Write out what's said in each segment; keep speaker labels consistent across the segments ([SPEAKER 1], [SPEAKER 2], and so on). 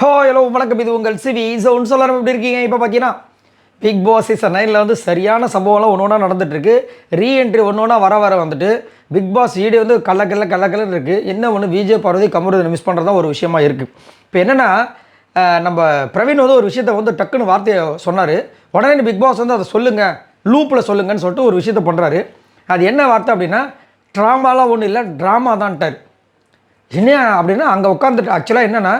[SPEAKER 1] Hello வணக்கம். இது உங்கள் சிவி ஜோன். சொல்லலாம் எப்படி இருக்கீங்க? இப்போ பார்த்தீங்கன்னா பிக் பாஸ் சீசன் 9ல் வந்து சரியான சம்பவம்லாம் ஒன்று ஒன்றா நடந்துகிட்ருக்கு. ரீஎன்ட்ரி ஒன்று ஒன்றா வர வந்துட்டு பிக் பாஸ் ஈடு வந்து கல்லக்கல்ல இருக்குது. என்ன ஒன்று விஜய் பார்வதி கமருதீனை மிஸ் பண்ணுறது தான் ஒரு விஷயமா இருக்குது. இப்போ என்னென்னா நம்ம பிரவீன் வந்து ஒரு விஷயத்தை வந்து டக்குன்னு வார்த்தையை சொன்னார். உடனே பிக் பாஸ் வந்து அதை சொல்லுங்கள், லூப்பில் சொல்லுங்கன்னு சொல்லிட்டு ஒரு விஷயத்தை பண்ணுறாரு. அது என்ன வார்த்தை அப்படின்னா, ட்ராமாலாம் ஒன்றும் இல்லை, ட்ராமா தான்ட்டார். என்ன அப்படின்னா அங்கே உட்காந்துட்டு ஆக்சுவலாக என்னென்னா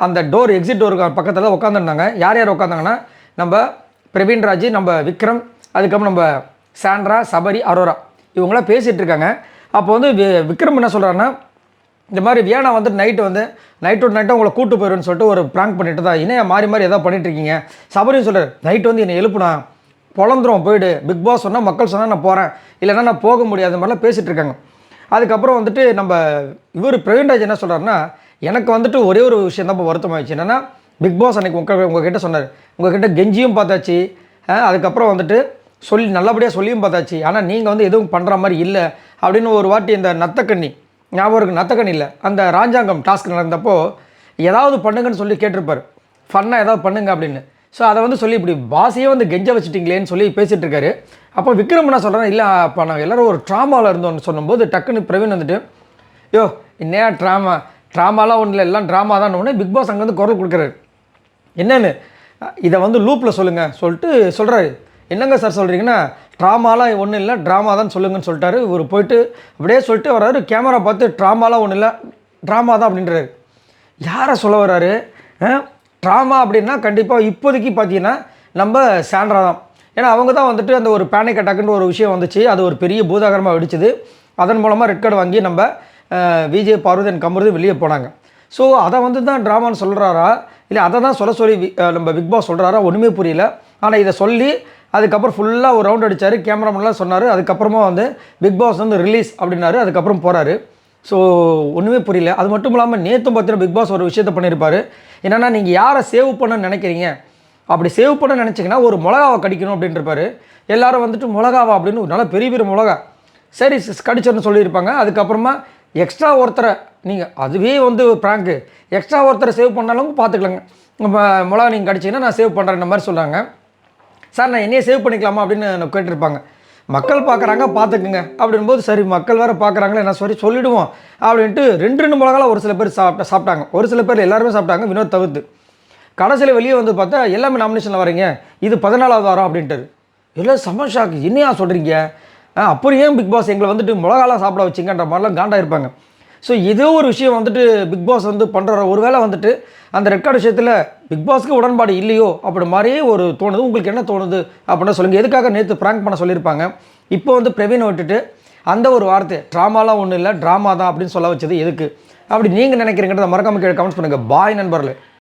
[SPEAKER 1] அந்த டோர் எக்ஸிட் டோருக்கு பக்கத்தில் உட்காந்துருந்தாங்க. யார் யார் உட்காந்தாங்கன்னா, நம்ம பிரவீன்ராஜ், நம்ம விக்ரம், அதுக்கப்புறம் நம்ம சாண்ட்ரா, சபரி, அரோரா இவங்களாம் பேசிகிட்டு இருக்காங்க. அப்போ வந்து விக்ரம் என்ன சொல்கிறாருன்னா, இந்த மாதிரி வியானா வந்து நைட்டோட உங்களை கூட்டு போயிடுன்னு சொல்லிட்டு ஒரு ப்ராங்க் பண்ணிட்டு தான் இன்னும் மாறி எதாவது பண்ணிட்டுருக்கீங்க. சபரியும் சொல்கிறார், நைட்டு வந்து என்னை எழுப்புனா பொழந்துரும், போயிடு, பிக் பாஸ் சொன்னால் மக்கள் சொன்னால் நான் போகிறேன், இல்லைன்னா நான் போக முடியாத மாதிரிலாம் பேசிகிட்டு இருக்காங்க. அதுக்கப்புறம் வந்துட்டு நம்ம பிரவீன்ராஜ் என்ன சொல்கிறாருன்னா, எனக்கு வந்துட்டு ஒரே ஒரு விஷயம் தான் வருத்தமாகிடுச்சு. என்னென்னா, பிக் பாஸ் அன்றைக்கி உங்ககிட்ட சொன்னார், உங்ககிட்ட கெஞ்சியும் பார்த்தாச்சு, அதுக்கப்புறம் வந்துட்டு நல்லபடியாக சொல்லியும் பார்த்தாச்சு, ஆனால் நீங்கள் வந்து எதுவும் பண்ணுற மாதிரி இல்லை அப்படின்னு ஒரு வாட்டி இந்த நத்தக்கண்ணி ஞாபகம் இருக்குது. நத்தக்கண்ணி இல்லை, அந்த ராஜாங்கம் டாஸ்க் நடந்தப்போ ஏதாவது பண்ணுங்கன்னு சொல்லி கேட்டிருப்பார், ஃபன்னாக ஏதாவது பண்ணுங்க அப்படின்னு. ஸோ அதை வந்து சொல்லி இப்படி பாஸையே வந்து கெஞ்ச வச்சுட்டிங்களேன்னு சொல்லி பேசிகிட்டு இருக்காரு. அப்போ விக்ரம் என்ன சொல்கிறேன், இல்லை அப்போ நாங்கள் எல்லோரும் ஒரு ட்ராமாவில் இருந்தோம்னு சொல்லும்போது டக்குன்னு பிரவீன் வந்துட்டு, யோ என்னையா ட்ராமாலாம் ஒன்றும் இல்லை, எல்லாம் ட்ராமா தான் ஒன்று. பிக் பாஸ் அங்கே வந்து குரல் கொடுக்குறாரு, என்னென்னு இதை வந்து லூப்பில் சொல்லுங்கள் சொல்லிட்டு சொல்கிறாரு. என்னங்க சார் சொல்கிறீங்கன்னா, ட்ராமாலாம் ஒன்றும் இல்லை, ட்ராமா தான் சொல்லுங்கன்னு சொல்லிட்டாரு. இவர் போயிட்டு அப்படியே சொல்லிட்டு வர்றாரு. கேமரா பார்த்து ட்ராமாலாம் ஒன்றும் இல்லை, ட்ராமா தான் அப்படின்றாரு. யாரை சொல்ல வர்றாரு? ட்ராமா அப்படின்னா கண்டிப்பாக இப்போதைக்கு பார்த்தீங்கன்னா நம்ம சாண்ட்ரா தான். ஏன்னா அவங்க தான் வந்துட்டு அந்த ஒரு பேனிக் அட்டாக்குன்ற ஒரு விஷயம் வந்துச்சு, அது ஒரு பெரிய பூதாகரமாக வெடிச்சுது. அதன் மூலமாக ரெட் கார்டு வாங்கி நம்ம விஜய் பார்வதி கமருதீன் வெளியே போனாங்க. ஸோ அதை வந்து தான் ட்ராமான்னு சொல்கிறாரா, இல்லை அதை தான் சொல்லி நம்ம பிக் பாஸ் சொல்கிறாரா, ஒன்றுமே புரியல. ஆனால் இதை சொல்லி அதுக்கப்புறம் ஃபுல்லாக ஒரு ரவுண்ட் அடித்தார், கேமராமேன்லாம் சொன்னார். அதுக்கப்புறமா வந்து பிக் பாஸ் வந்து ரிலீஸ் அப்படின்னாரு, அதுக்கப்புறம் போகிறாரு. ஸோ ஒன்றுமே புரியல. அது மட்டும் இல்லாமல் நேற்றும் பார்த்தீங்கன்னா பிக் பாஸ் ஒரு விஷயத்தை பண்ணியிருப்பார். என்னென்னா, நீங்கள் யாரை சேவ் பண்ண நினைக்கிறீங்க, அப்படி சேவ் பண்ண நினச்சிங்கன்னா ஒரு மிளகாவை கடிக்கணும் அப்படின்ட்டுருப்பாரு. எல்லோரும் வந்துட்டு மிளகாவா அப்படின்னு ஒரு நல்ல பெரிய மிளகா சரி கடிச்சோன்னு சொல்லியிருப்பாங்க. அதுக்கப்புறமா எக்ஸ்ட்ரா ஒருத்தரை நீங்கள் அதுவே வந்து ப்ராங்கு, எக்ஸ்ட்ரா ஒருத்தரை சேவ் பண்ணாலும் பார்த்துக்கலாங்க, மிளகா நீங்கள் கடிச்சிங்கன்னா நான் சேவ் பண்ணுறேன் மாதிரி சொல்கிறாங்க. சார் நான் என்னையே சேவ் பண்ணிக்கலாமா அப்படின்னு கேட்டிருப்பாங்க. மக்கள் பார்க்குறாங்க, பார்த்துக்குங்க அப்படின்போது, சரி மக்கள் வேறு பார்க்குறாங்களே என்ன சொல்லிவிடுவோம் அப்படின்ட்டு ரெண்டு மிளகாலாம் ஒரு சில பேர் சாப்பிட்டாங்க. ஒரு சில பேர் எல்லாருமே சாப்பிட்டாங்க, வினோத் தவிர்த்து. கடைசியில் வெளியே வந்து பார்த்தா எல்லாமே நாமினேஷனில் வரீங்க, இது 14வது வாரம் அப்படின்ட்டு. எல்லாம் செம்ம ஷாக்கு, என்னையா சொல்கிறீங்க, அப்புறம் ஏன் பிக் பாஸ் எங்களை வந்துட்டு மிளகாலாம் சாப்பிட வச்சிங்கன்ற மாதிரிலாம் காண்டாயிருப்பாங்க. ஸோ ஏதோ ஒரு விஷயம் வந்துட்டு பிக் பாஸ் வந்து பண்ணுற ஒரு வேளை வந்துட்டு அந்த ரெக்கார்டு விஷயத்தில் பிக் பாஸ்க்கு உடன்பாடு இல்லையோ அப்படி மாதிரியே ஒரு தோணுது. உங்களுக்கு என்ன தோணுது அப்படின்னா சொல்லுங்கள். எதுக்காக நேற்று ப்ராங்க் பண்ண சொல்லியிருப்பாங்க, இப்போ வந்து பிரவீனை விட்டுட்டு அந்த ஒரு வார்த்தை ட்ராமாலாம் ஒன்றும் இல்லை, ட்ராமா தான் அப்படின்னு சொல்ல வச்சது எதுக்கு அப்படி நீங்கள் நினைக்கிறீங்கிறத மறக்காம கீழே கமெண்ட்ஸ் பண்ணுங்கள். பாய் நண்பர்களே.